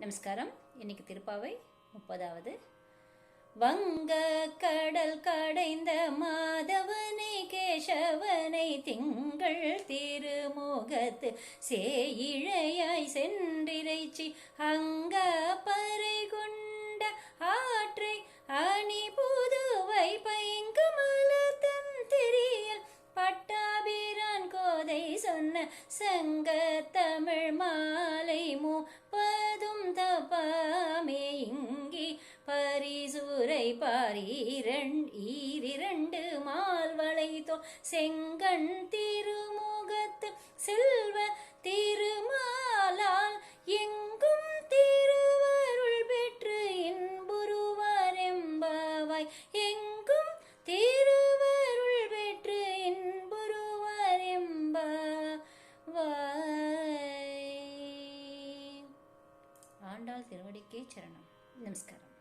நமஸ்காரம். இன்னைக்கு திருப்பாவை 30வது. வங்க கடல் கடைந்த மாதவனை கேசவனை திங்கள் திருமுகத்து சேயிழையாய் சென்றிரைச்சி அங்க பறை கொண்ட ஆற்றை அணி புதுவை பைங்கமலத்தன் திரியல் பட்டாபிரான் கோதை சொன்ன சங்க தமிழ் மாலை முப்பதும் தப்பாமே இங்கி பரிசுரை பாரிரண்டு மால்வளைத்தோ செங்கண் திருமுகத்து செல்வ திருமாலால் எங்கும் திருவருள் பெற்று இன்புருவார் எம்பாவாய் எங்கும் திருவருள் பெற்று இன்புருவார் எம்பாவாய். ஆண்டாள் திருவடிக்கே சரணம். நமஸ்காரம்.